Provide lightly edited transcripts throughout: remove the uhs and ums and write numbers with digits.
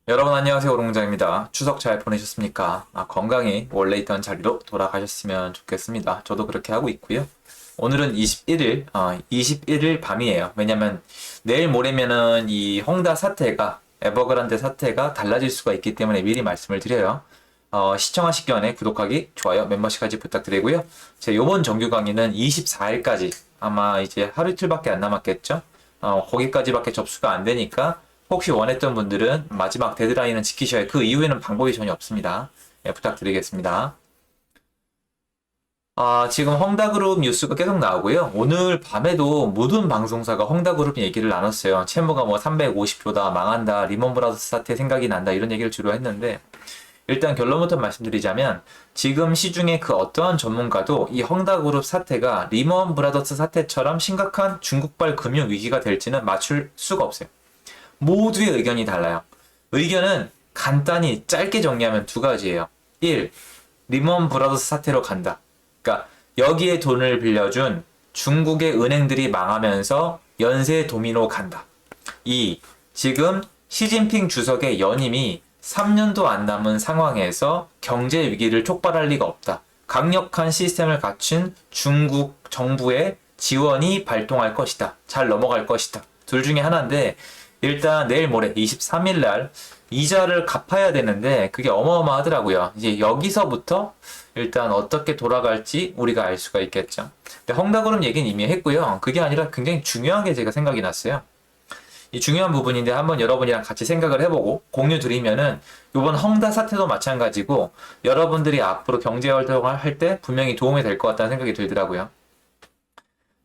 여러분 안녕하세요. 오롱장입니다. 추석 잘 보내셨습니까? 건강히 원래 있던 자리로 돌아가셨으면 좋겠습니다. 저도 그렇게 하고 있고요. 오늘은 21일 밤이에요. 왜냐면 내일 모레면은 이 홍다 사태가 에버그란데 사태가 달라질 수가 있기 때문에 미리 말씀을 드려요. 시청하시기 전에 구독하기, 좋아요, 멤버십까지 부탁드리고요. 제 요번 정규 강의는 24일까지 아마 이제 하루 이틀밖에 안 남았겠죠? 거기까지밖에 접수가 안 되니까 혹시 원했던 분들은 마지막 데드라인은 지키셔야 그 이후에는 방법이 전혀 없습니다. 예, 부탁드리겠습니다. 지금 헝다그룹 뉴스가 계속 나오고요. 오늘 밤에도 모든 방송사가 헝다그룹 얘기를 나눴어요. 채무가 뭐 350조다, 망한다, 리먼브라더스 사태 생각이 난다 이런 얘기를 주로 했는데 일단 결론부터 말씀드리자면 지금 시중에 그 어떠한 전문가도 이 헝다그룹 사태가 리먼브라더스 사태처럼 심각한 중국발 금융 위기가 될지는 맞출 수가 없어요. 모두의 의견이 달라요. 의견은 간단히 짧게 정리하면 두 가지예요. 1. 리먼 브라더스 사태로 간다. 그러니까 여기에 돈을 빌려준 중국의 은행들이 망하면서 연쇄 도미노 간다. 2. 지금 시진핑 주석의 연임이 3년도 안 남은 상황에서 경제 위기를 촉발할 리가 없다. 강력한 시스템을 갖춘 중국 정부의 지원이 발동할 것이다. 잘 넘어갈 것이다. 둘 중에 하나인데 일단 내일 모레 23일 날 이자를 갚아야 되는데 그게 어마어마하더라고요. 이제 여기서부터 일단 어떻게 돌아갈지 우리가 알 수가 있겠죠. 근데 헝다그룹 얘기는 이미 했고요. 그게 아니라 굉장히 중요한 게 제가 생각이 났어요. 이 중요한 부분인데 한번 여러분이랑 같이 생각을 해보고 공유 드리면은 이번 헝다 사태도 마찬가지고 여러분들이 앞으로 경제 활동을 할 때 분명히 도움이 될 것 같다는 생각이 들더라고요.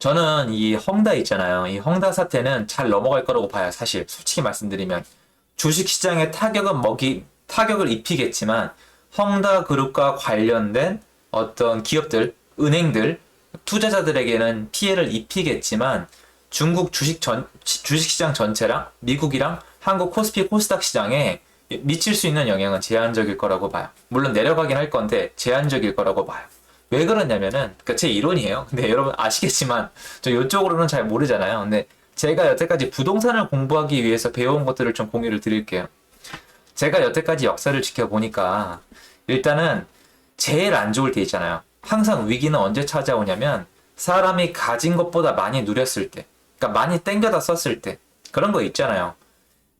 저는 이 헝다 있잖아요. 이 헝다 사태는 잘 넘어갈 거라고 봐요. 사실 솔직히 말씀드리면 주식시장에 타격을 입히겠지만 헝다 그룹과 관련된 어떤 기업들, 은행들, 투자자들에게는 피해를 입히겠지만 중국 주식시장 전체랑 미국이랑 한국 코스피 코스닥 시장에 미칠 수 있는 영향은 제한적일 거라고 봐요. 물론 내려가긴 할 건데 제한적일 거라고 봐요. 왜 그러냐면은, 그니까 제 이론이에요. 근데 여러분 아시겠지만, 저 이쪽으로는 잘 모르잖아요. 근데 제가 여태까지 부동산을 공부하기 위해서 배워온 것들을 좀 공유를 드릴게요. 제가 여태까지 역사를 지켜보니까, 일단은 제일 안 좋을 때 있잖아요. 항상 위기는 언제 찾아오냐면, 사람이 가진 것보다 많이 누렸을 때, 그러니까 많이 땡겨다 썼을 때, 그런 거 있잖아요.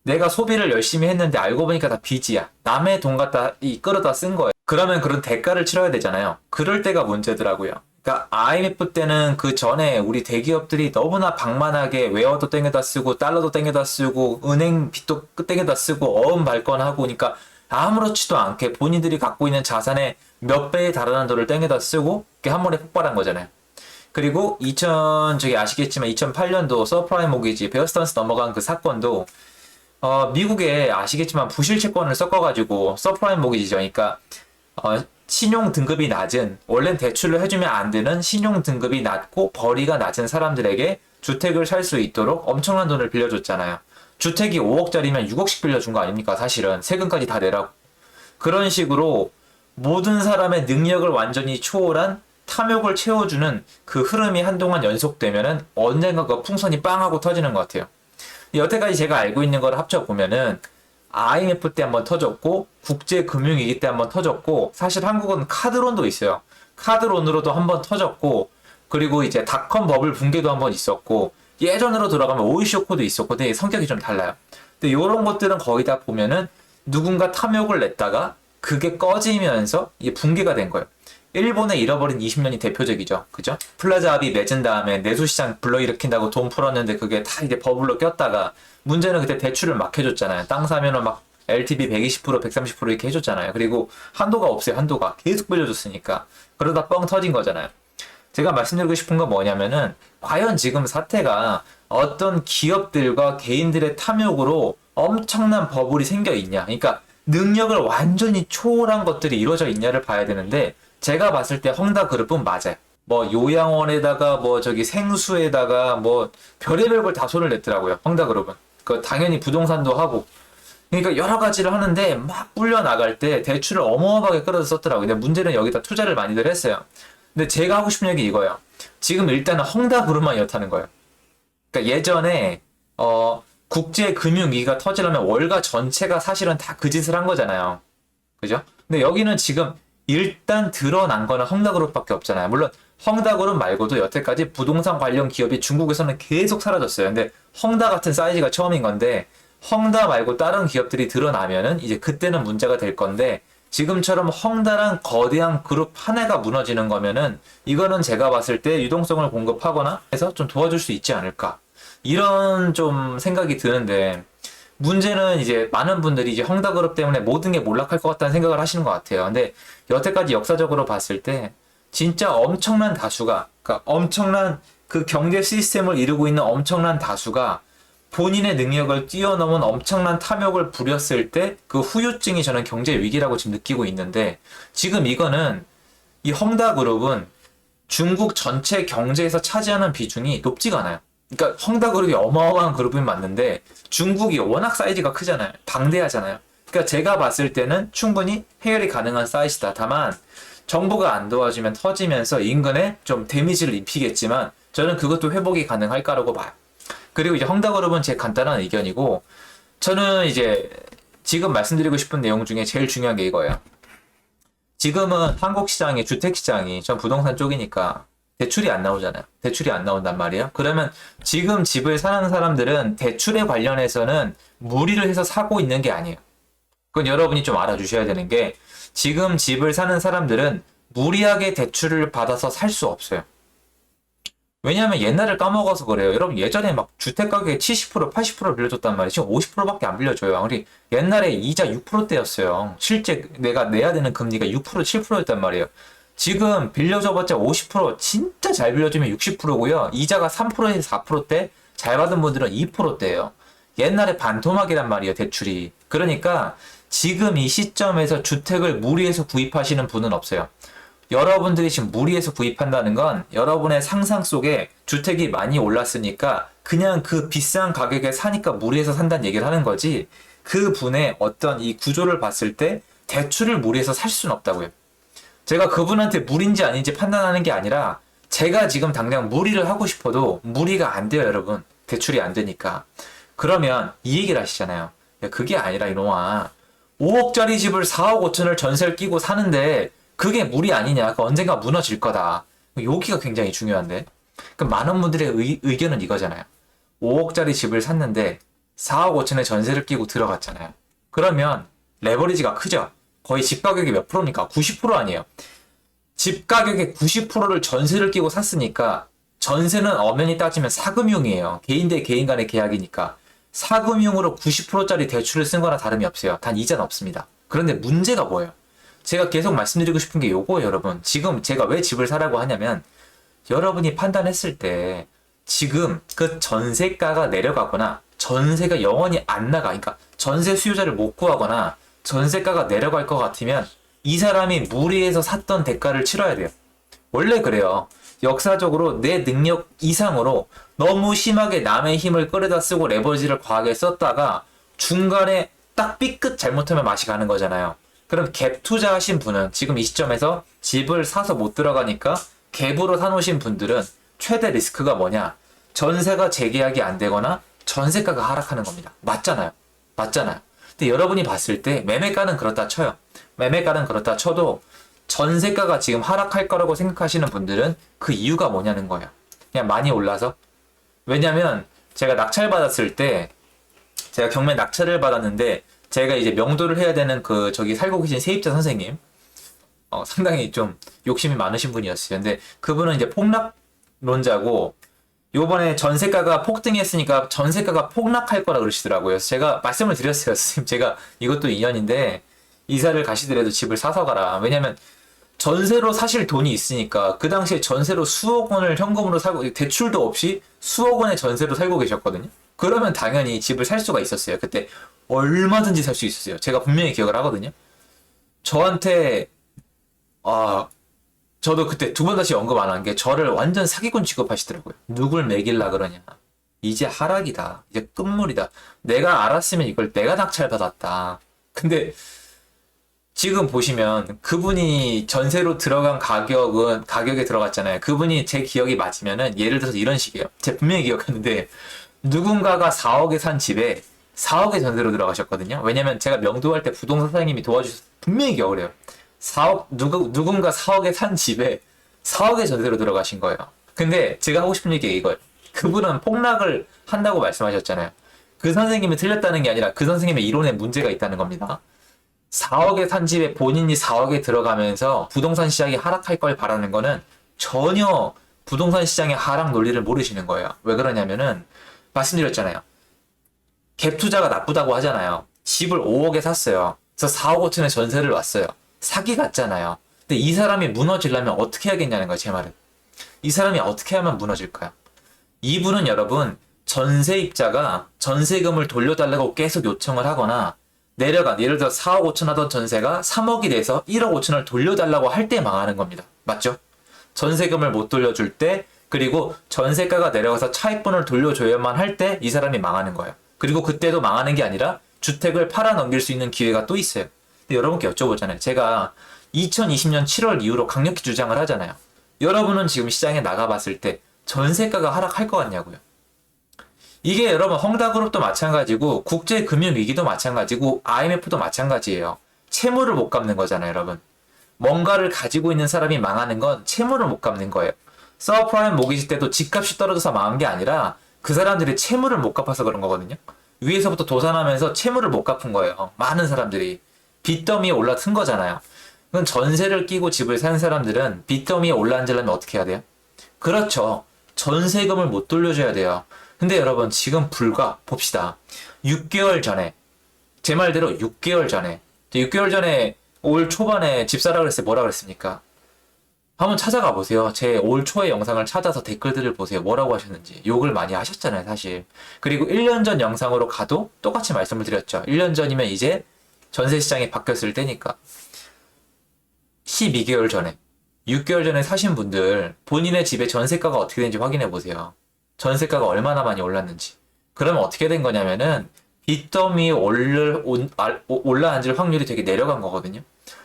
내가 소비를 열심히 했는데 알고 보니까 다 빚이야. 남의 돈 갖다 끌어다 쓴 거예요. 그러면 그런 대가를 치러야 되잖아요. 그럴 때가 문제더라고요. 그러니까 IMF 때는 그 전에 우리 대기업들이 너무나 방만하게 웨어도 땡겨다 쓰고 달러도 땡겨다 쓰고 은행 빚도 땡겨다 쓰고 어음 발권하고 그러니까 아무렇지도 않게 본인들이 갖고 있는 자산의 몇 배에 달하는 돈을 땡겨다 쓰고 그게 한 번에 폭발한 거잖아요. 그리고 저기 아시겠지만 2008년도 서프라임 모기지 베어스턴스 넘어간 그 사건도 미국에 아시겠지만 부실 채권을 섞어가지고 서프라임 모기지죠. 그러니까 신용 등급이 낮은 원래 대출을 해주면 안 되는 신용 등급이 낮고 벌이가 낮은 사람들에게 주택을 살 수 있도록 엄청난 돈을 빌려줬잖아요. 주택이 5억짜리면 6억씩 빌려준 거 아닙니까? 사실은 세금까지 다 내라고. 그런 식으로 모든 사람의 능력을 완전히 초월한 탐욕을 채워주는 그 흐름이 한동안 연속되면은 언젠가 그 풍선이 빵 하고 터지는 것 같아요. 여태까지 제가 알고 있는 걸 합쳐보면은 IMF 때 한번 터졌고 국제금융위기 때 한번 터졌고 사실 한국은 카드론도 있어요. 카드론으로도 한번 터졌고 그리고 이제 닷컴 버블 붕괴도 한번 있었고 예전으로 돌아가면 오이쇼크도 있었고 근데 성격이 좀 달라요. 근데 이런 것들은 거의 다 보면은 누군가 탐욕을 냈다가 그게 꺼지면서 이게 붕괴가 된 거예요. 일본의 잃어버린 20년이 대표적이죠. 그죠? 플라자 합의 맺은 다음에 내수시장 불러일으킨다고 돈 풀었는데 그게 다 이제 버블로 꼈다가 문제는 그때 대출을 막 해줬잖아요. 땅 사면은 막 LTV 120%, 130% 이렇게 해줬잖아요. 그리고 한도가 없어요. 한도가. 계속 빌려줬으니까. 그러다 뻥 터진 거잖아요. 제가 말씀드리고 싶은 건 뭐냐면은 과연 지금 사태가 어떤 기업들과 개인들의 탐욕으로 엄청난 버블이 생겨 있냐. 그러니까 능력을 완전히 초월한 것들이 이루어져 있냐를 봐야 되는데 제가 봤을 때 헝다그룹은 맞아요. 뭐 요양원에다가 뭐 저기 생수에다가 뭐 별의별 걸 다 손을 냈더라고요. 헝다그룹은. 그 당연히 부동산도 하고. 그러니까 여러 가지를 하는데 막 불려 나갈 때 대출을 어마어마하게 끌어서 썼더라고요. 근데 문제는 여기다 투자를 많이들 했어요. 근데 제가 하고 싶은 얘기 이거예요. 지금 일단은 헝다그룹만 이렇다는 거예요. 그러니까 예전에 국제 금융 위기가 터지려면 월가 전체가 사실은 다 그 짓을 한 거잖아요. 그죠? 근데 여기는 지금 일단 드러난 거는 헝다그룹밖에 없잖아요. 물론 헝다그룹 말고도 여태까지 부동산 관련 기업이 중국에서는 계속 사라졌어요. 근데 헝다 같은 사이즈가 처음인 건데 헝다 말고 다른 기업들이 드러나면은 이제 그때는 문제가 될 건데 지금처럼 헝다랑 거대한 그룹 하나가 무너지는 거면은 이거는 제가 봤을 때 유동성을 공급하거나 해서 좀 도와줄 수 있지 않을까. 이런 좀 생각이 드는데 문제는 이제 많은 분들이 이제 헝다그룹 때문에 모든 게 몰락할 것 같다는 생각을 하시는 것 같아요. 근데 여태까지 역사적으로 봤을 때 진짜 엄청난 다수가, 그러니까 엄청난 그 경제 시스템을 이루고 있는 엄청난 다수가 본인의 능력을 뛰어넘은 엄청난 탐욕을 부렸을 때 그 후유증이 저는 경제 위기라고 지금 느끼고 있는데 지금 이거는 이 헝다그룹은 중국 전체 경제에서 차지하는 비중이 높지가 않아요. 그러니까 헝다그룹이 어마어마한 그룹이 맞는데 중국이 워낙 사이즈가 크잖아요. 방대하잖아요. 그러니까 제가 봤을 때는 충분히 해결이 가능한 사이즈다. 다만 정부가 안 도와주면 터지면서 인근에 좀 데미지를 입히겠지만 저는 그것도 회복이 가능할 거라고 봐요. 그리고 이제 헝다그룹은 제 간단한 의견이고 저는 이제 지금 말씀드리고 싶은 내용 중에 제일 중요한 게 이거예요. 지금은 한국 시장이 주택 시장이 전 부동산 쪽이니까 대출이 안 나오잖아요. 대출이 안 나온단 말이에요. 그러면 지금 집을 사는 사람들은 대출에 관련해서는 무리를 해서 사고 있는 게 아니에요. 그건 여러분이 좀 알아주셔야 되는 게 지금 집을 사는 사람들은 무리하게 대출을 받아서 살 수 없어요. 왜냐하면 옛날을 까먹어서 그래요. 여러분 예전에 막 주택 가격에 70%, 80% 빌려줬단 말이에요. 지금 50%밖에 안 빌려줘요. 우리 옛날에 이자 6%대였어요. 실제 내가 내야 되는 금리가 6%, 7%였단 말이에요. 지금 빌려줘봤자 50%, 진짜 잘 빌려주면 60%고요. 이자가 3%에서 4%대, 잘 받은 분들은 2%대예요. 옛날에 반토막이란 말이에요, 대출이. 그러니까 지금 이 시점에서 주택을 무리해서 구입하시는 분은 없어요. 여러분들이 지금 무리해서 구입한다는 건 여러분의 상상 속에 주택이 많이 올랐으니까 그냥 그 비싼 가격에 사니까 무리해서 산다는 얘기를 하는 거지 그 분의 어떤 이 구조를 봤을 때 대출을 무리해서 살 수는 없다고요. 제가 그분한테 무리인지 아닌지 판단하는 게 아니라 제가 지금 당장 무리를 하고 싶어도 무리가 안 돼요, 여러분. 대출이 안 되니까. 그러면 이 얘기를 하시잖아요. 야, 그게 아니라 이놈아. 5억짜리 집을 4억 5천을 전세를 끼고 사는데 그게 무리 아니냐. 그 언젠가 무너질 거다. 여기가 굉장히 중요한데. 그럼 많은 분들의 의견은 이거잖아요. 5억짜리 집을 샀는데 4억 5천에 전세를 끼고 들어갔잖아요. 그러면 레버리지가 크죠. 거의 집 가격이 몇 프로입니까? 90% 아니에요. 집 가격의 90%를 전세를 끼고 샀으니까 전세는 엄연히 따지면 사금융이에요. 개인 대 개인 간의 계약이니까. 사금융으로 90%짜리 대출을 쓴 거나 다름이 없어요. 단 이자는 없습니다. 그런데 문제가 뭐예요? 제가 계속 말씀드리고 싶은 게 요거예요, 여러분. 지금 제가 왜 집을 사라고 하냐면 여러분이 판단했을 때 지금 그 전세가가 내려가거나 전세가 영원히 안 나가. 그러니까 전세 수요자를 못 구하거나 전세가가 내려갈 것 같으면 이 사람이 무리해서 샀던 대가를 치러야 돼요. 원래 그래요. 역사적으로 내 능력 이상으로 너무 심하게 남의 힘을 끌어다 쓰고 레버리지를 과하게 썼다가 중간에 딱 삐끗 잘못하면 맛이 가는 거잖아요. 그럼 갭 투자하신 분은 지금 이 시점에서 집을 사서 못 들어가니까 갭으로 사놓으신 분들은 최대 리스크가 뭐냐? 전세가 재계약이 안 되거나 전세가가 하락하는 겁니다. 맞잖아요. 맞잖아요. 근데 여러분이 봤을 때 매매가는 그렇다 쳐요. 매매가는 그렇다 쳐도 전세가가 지금 하락할 거라고 생각하시는 분들은 그 이유가 뭐냐는 거예요. 그냥 많이 올라서. 왜냐면 제가 낙찰 받았을 때 제가 경매 낙찰을 받았는데 제가 이제 명도를 해야 되는 그 저기 살고 계신 세입자 선생님 상당히 좀 욕심이 많으신 분이었어요. 근데 그분은 이제 폭락론자고 요번에 전세가가 폭등했으니까 전세가가 폭락할 거라 그러시더라고요. 그래서 제가 말씀을 드렸어요. 선생님 제가 이것도 인연인데 이사를 가시더라도 집을 사서 가라. 왜냐면 전세로 사실 돈이 있으니까 그 당시에 전세로 수억 원을 현금으로 살고 대출도 없이 수억 원의 전세로 살고 계셨거든요. 그러면 당연히 집을 살 수가 있었어요. 그때 얼마든지 살 수 있었어요. 제가 분명히 기억을 하거든요. 저한테 저도 그때 두 번 다시 언급 안 한 게 저를 완전 사기꾼 취급하시더라고요. 누굴 매길라 그러냐. 이제 하락이다. 이제 끝물이다. 내가 알았으면 이걸 내가 낙찰받았다. 근데 지금 보시면 그분이 전세로 들어간 가격에 들어갔잖아요. 그분이 제 기억이 맞으면은 예를 들어서 이런 식이에요. 제가 분명히 기억하는데 누군가가 4억에 산 집에 4억의 전세로 들어가셨거든요. 왜냐면 제가 명도할 때 부동산 사장님이 도와주셔서 분명히 겨울에요. 4억, 누군가 4억에 산 집에 4억의 전세로 들어가신 거예요. 근데 제가 하고 싶은 얘기가 이거예요. 그분은 폭락을 한다고 말씀하셨잖아요. 그 선생님이 틀렸다는 게 아니라 그 선생님의 이론에 문제가 있다는 겁니다. 4억에 산 집에 본인이 4억에 들어가면서 부동산 시장이 하락할 걸 바라는 거는 전혀 부동산 시장의 하락 논리를 모르시는 거예요. 왜 그러냐면은 말씀드렸잖아요. 갭 투자가 나쁘다고 하잖아요. 집을 5억에 샀어요. 그래서 4억 5천에 전세를 왔어요. 사기 같잖아요. 근데 이 사람이 무너지려면 어떻게 해야겠냐는 거예요, 제 말은. 이 사람이 어떻게 하면 무너질까요? 이분은 여러분, 전세입자가 전세금을 돌려달라고 계속 요청을 하거나 내려가, 예를 들어 4억 5천 하던 전세가 3억이 돼서 1억 5천을 돌려달라고 할 때 망하는 겁니다. 맞죠? 전세금을 못 돌려줄 때, 그리고 전세가가 내려가서 차익분을 돌려줘야만 할 때 이 사람이 망하는 거예요. 그리고 그때도 망하는 게 아니라 주택을 팔아 넘길 수 있는 기회가 또 있어요. 근데 여러분께 여쭤보잖아요. 제가 2020년 7월 이후로 강력히 주장을 하잖아요. 여러분은 지금 시장에 나가봤을 때 전세가가 하락할 것 같냐고요. 이게 여러분 헝다그룹도 마찬가지고 국제금융위기도 마찬가지고 IMF도 마찬가지예요. 채무를 못 갚는 거잖아요, 여러분. 뭔가를 가지고 있는 사람이 망하는 건 채무를 못 갚는 거예요. 서브프라임 모기지 때도 집값이 떨어져서 망한 게 아니라 그 사람들이 채무를 못 갚아서 그런 거거든요. 위에서부터 도산하면서 채무를 못 갚은 거예요. 많은 사람들이. 빚더미에 올라튼 거잖아요. 그럼 전세를 끼고 집을 사는 사람들은 빚더미에 올라앉으려면 어떻게 해야 돼요? 그렇죠. 전세금을 못 돌려줘야 돼요. 근데 여러분 지금 불과 봅시다. 6개월 전에 제 말대로 6개월 전에 올 초반에 집 사라 그랬을 때 뭐라 그랬습니까? 한번 찾아가 보세요. 제 올 초의 영상을 찾아서 댓글들을 보세요. 뭐라고 하셨는지. 욕을 많이 하셨잖아요, 사실. 그리고 1년 전 영상으로 가도 똑같이 말씀을 드렸죠. 1년 전이면 이제 전세 시장이 바뀌었을 때니까. 12개월 전에, 6개월 전에 사신 분들 본인의 집의 전세가가 어떻게 되는지 확인해 보세요. 전세가가 얼마나 많이 올랐는지. 그러면 어떻게 된 거냐면은 빚더미에 올라앉을 확률이 되게 내려간 거거든요.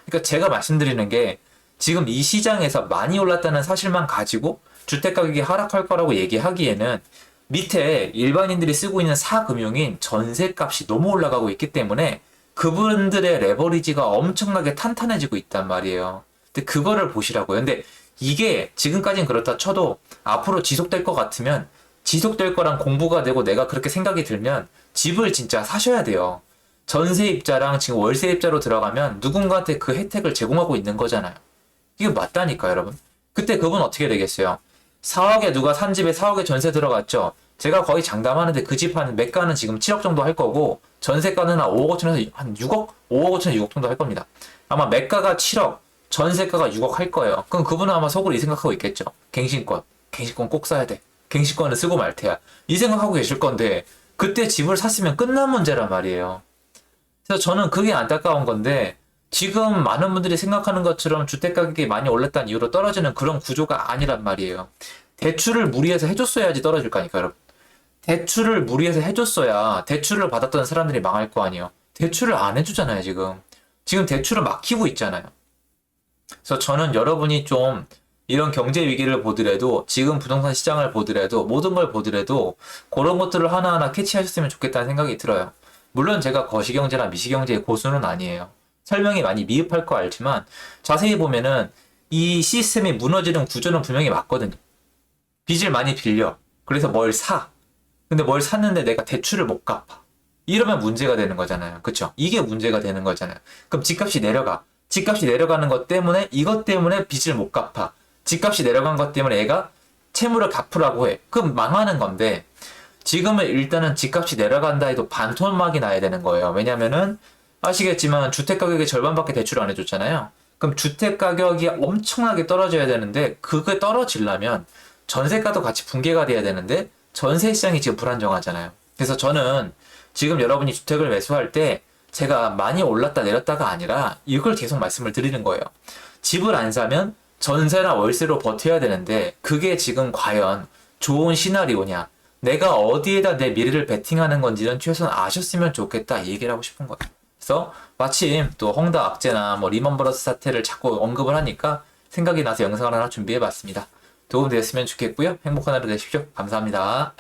그러니까 제가 말씀드리는 게 지금 이 시장에서 많이 올랐다는 사실만 가지고 주택가격이 하락할 거라고 얘기하기에는 밑에 일반인들이 쓰고 있는 사금융인 전세값이 너무 올라가고 있기 때문에 그분들의 레버리지가 엄청나게 탄탄해지고 있단 말이에요. 근데 그거를 보시라고요. 근데 이게 지금까지는 그렇다 쳐도 앞으로 지속될 것 같으면 지속될 거랑 공부가 되고 내가 그렇게 생각이 들면 집을 진짜 사셔야 돼요. 전세입자랑 지금 월세입자로 들어가면 누군가한테 그 혜택을 제공하고 있는 거잖아요. 이게 맞다니까 여러분. 그때 그분 어떻게 되겠어요? 4억에 누가 산 집에 4억에 전세 들어갔죠. 제가 거의 장담하는데 그 집 한 매가는 지금 7억 정도 할 거고 전세가는 한 5억 5천에서 한 6억? 5억 5천에서 6억 정도 할 겁니다. 아마 매가가 7억, 전세가가 6억 할 거예요. 그럼 그분은 아마 속으로 이 생각하고 있겠죠. 갱신권 꼭 사야 돼. 갱신권을 쓰고 말 테야. 이 생각하고 계실 건데 그때 집을 샀으면 끝난 문제란 말이에요. 그래서 저는 그게 안타까운 건데 지금 많은 분들이 생각하는 것처럼 주택가격이 많이 올랐다는 이유로 떨어지는 그런 구조가 아니란 말이에요. 대출을 무리해서 해줬어야지 떨어질 거니까 여러분. 대출을 무리해서 해줬어야 대출을 받았던 사람들이 망할 거 아니에요. 대출을 안 해주잖아요 지금. 지금 대출을 막히고 있잖아요. 그래서 저는 여러분이 좀 이런 경제 위기를 보더라도 지금 부동산 시장을 보더라도 모든 걸 보더라도 그런 것들을 하나하나 캐치하셨으면 좋겠다는 생각이 들어요. 물론 제가 거시경제나 미시경제의 고수는 아니에요. 설명이 많이 미흡할 거 알지만 자세히 보면은 이 시스템이 무너지는 구조는 분명히 맞거든요. 빚을 많이 빌려. 그래서 뭘 사. 근데 뭘 샀는데 내가 대출을 못 갚아. 이러면 문제가 되는 거잖아요. 그쵸? 이게 문제가 되는 거잖아요. 그럼 집값이 내려가. 집값이 내려가는 것 때문에 이것 때문에 빚을 못 갚아. 집값이 내려간 것 때문에 애가 채무를 갚으라고 해. 그럼 망하는 건데 지금은 일단은 집값이 내려간다 해도 반토막이 나야 되는 거예요. 왜냐면은 아시겠지만 주택가격의 절반밖에 대출 안 해줬잖아요. 그럼 주택가격이 엄청나게 떨어져야 되는데 그게 떨어지려면 전세가도 같이 붕괴가 돼야 되는데 전세 시장이 지금 불안정하잖아요. 그래서 저는 지금 여러분이 주택을 매수할 때 제가 많이 올랐다 내렸다가 아니라 이걸 계속 말씀을 드리는 거예요. 집을 안 사면 전세나 월세로 버텨야 되는데 그게 지금 과연 좋은 시나리오냐, 내가 어디에다 내 미래를 베팅하는 건지는 최소한 아셨으면 좋겠다 이 얘기를 하고 싶은 거예요. 그래서 마침 또 헝다 악재나 뭐 리먼브러스 사태를 자꾸 언급을 하니까 생각이 나서 영상을 하나 준비해 봤습니다. 도움되었으면 좋겠고요. 행복한 하루 되십시오. 감사합니다.